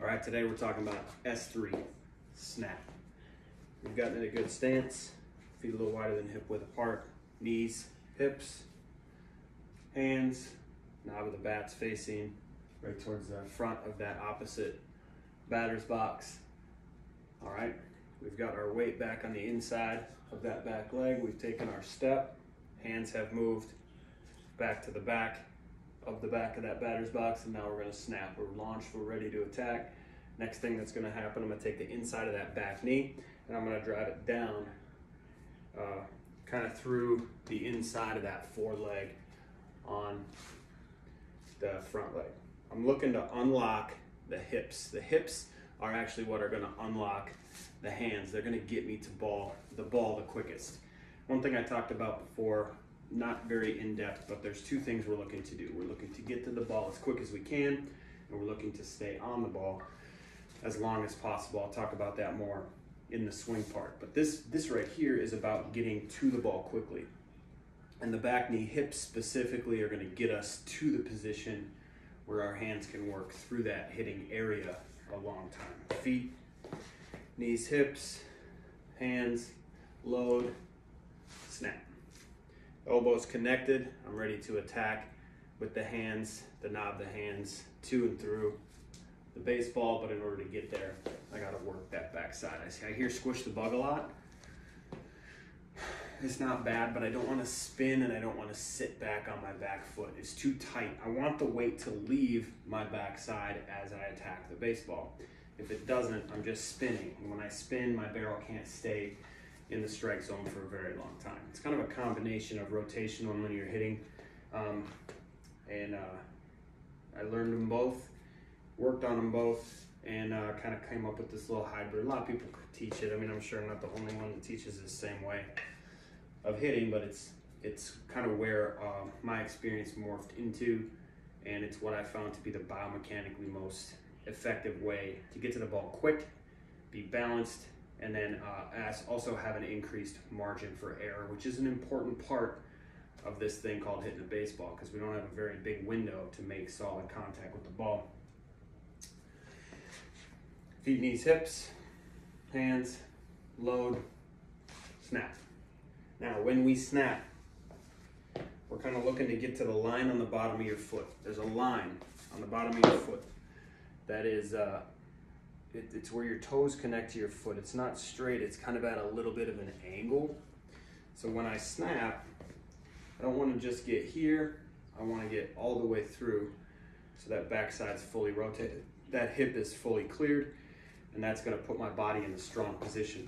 right, today we're talking about S3, snap. We've gotten in a good stance, feet a little wider than hip width apart, knees, hips, hands, knob of the bat's facing right towards the front of that opposite batter's box. All right, we've got our weight back on the inside of that back leg. We've taken our step, hands have moved back to the back of that batter's box, and now we're gonna snap. We're launched, we're ready to attack. Next thing that's gonna happen, I'm gonna take the inside of that back knee and I'm gonna drive it down kind of through the inside of that foreleg on the front leg. I'm looking to unlock the hips. The hips are actually what are gonna unlock the hands. They're gonna get me to the ball the quickest. One thing I talked about before, not very in-depth, but there's two things we're looking to do. We're looking to get to the ball as quick as we can, and we're looking to stay on the ball as long as possible. I'll talk about that more in the swing part. But this right here is about getting to the ball quickly. And the back knee hips specifically are gonna get us to the position where our hands can work through that hitting area a long time. Feet, knees, hips, hands, load, snap. Elbows connected, I'm ready to attack with the hands, the knob of the hands, to and through the baseball, but in order to get there, I gotta work that backside. I hear squish the bug a lot. It's not bad, but I don't wanna spin and I don't wanna sit back on my back foot. It's too tight. I want the weight to leave my backside as I attack the baseball. If it doesn't, I'm just spinning. And when I spin, my barrel can't stay in the strike zone for a very long time. It's kind of a combination of rotational and linear hitting. I learned them both, worked on them both, and kind of came up with this little hybrid. A lot of people teach it. I mean, I'm sure I'm not the only one that teaches the same way of hitting, but it's kind of where my experience morphed into, and it's what I found to be the biomechanically most effective way to get to the ball quick, be balanced, and then also have an increased margin for error, which is an important part of this thing called hitting a baseball, because we don't have a very big window to make solid contact with the ball. Feet, knees, hips, hands, load, snap. Now, when we snap, we're kind of looking to get to the line on the bottom of your foot. There's a line on the bottom of your foot that is it's where your toes connect to your foot. It's not straight, it's kind of at a little bit of an angle. So when I snap, I don't want to just get here, I want to get all the way through so that backside's fully rotated, that hip is fully cleared, and that's going to put my body in a strong position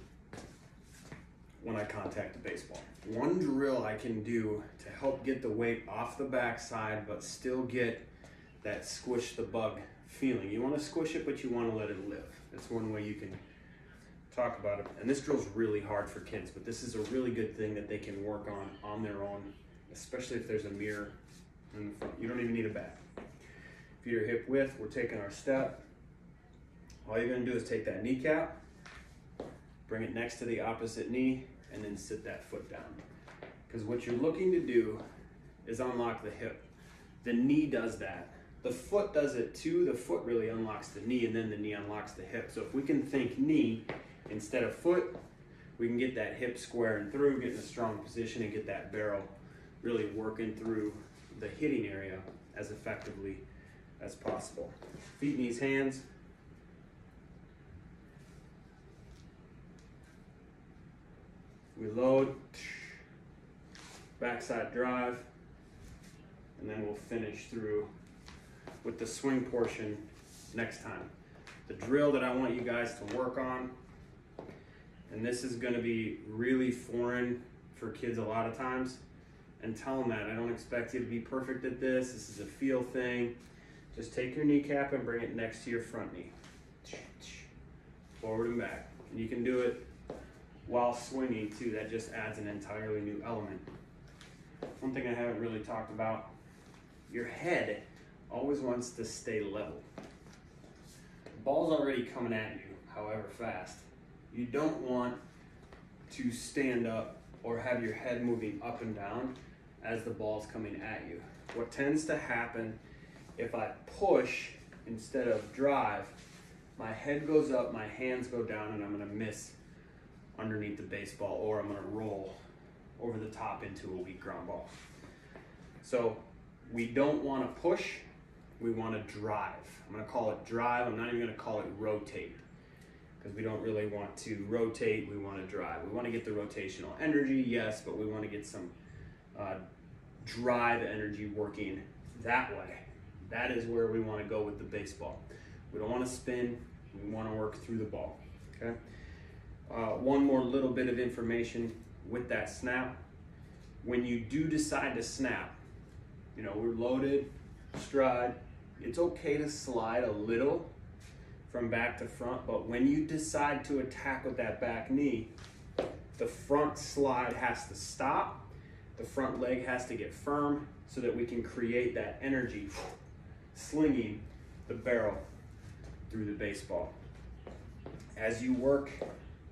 when I contact the baseball. One drill I can do to help get the weight off the backside but still get that squish the bug feeling. You want to squish it, but you want to let it live. That's one way you can talk about it. And this drill's really hard for kids, but this is a really good thing that they can work on their own, especially if there's a mirror in the front. You don't even need a bat. Feet are hip width, we're taking our step. All you're going to do is take that kneecap, bring it next to the opposite knee, and then sit that foot down. Because what you're looking to do is unlock the hip. The knee does that. The foot does it too. The foot really unlocks the knee, and then the knee unlocks the hip. So if we can think knee instead of foot, we can get that hip squaring through, get in a strong position, and get that barrel really working through the hitting area as effectively as possible. Feet, knees, hands. We load, backside drive, and then we'll finish through with the swing portion next time. The drill that I want you guys to work on, and this is going to be really foreign for kids a lot of times, and tell them that I don't expect you to be perfect at this. This is a feel thing. Just take your kneecap and bring it next to your front knee, forward and back. And you can do it while swinging too. That just adds an entirely new element. One thing I haven't really talked about, your head always wants to stay level. The ball's already coming at you, however fast. You don't want to stand up or have your head moving up and down as the ball's coming at you. What tends to happen if I push instead of drive, my head goes up, my hands go down, and I'm gonna miss underneath the baseball, or I'm gonna roll over the top into a weak ground ball. So we don't wanna push, we wanna drive. I'm gonna call it drive, I'm not even gonna call it rotate, because we don't really want to rotate, we wanna drive. We wanna get the rotational energy, yes, but we wanna get some drive energy working that way. That is where we wanna go with the baseball. We don't wanna spin, we wanna work through the ball, okay? One more little bit of information with that snap. When you do decide to snap, you know, we're loaded, stride, it's okay to slide a little from back to front, but when you decide to attack with that back knee, the front slide has to stop, the front leg has to get firm so that we can create that energy slinging the barrel through the baseball. As you work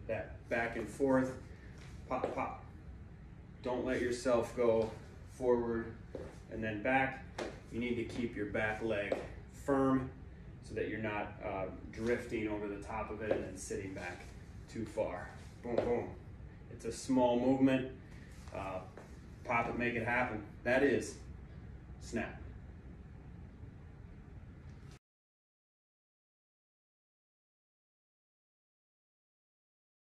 that back and forth, pop, pop. Don't let yourself go forward and then back. You need to keep your back leg firm so that you're not drifting over the top of it and then sitting back too far. Boom, boom. It's a small movement. Pop it, make it happen. That is snap.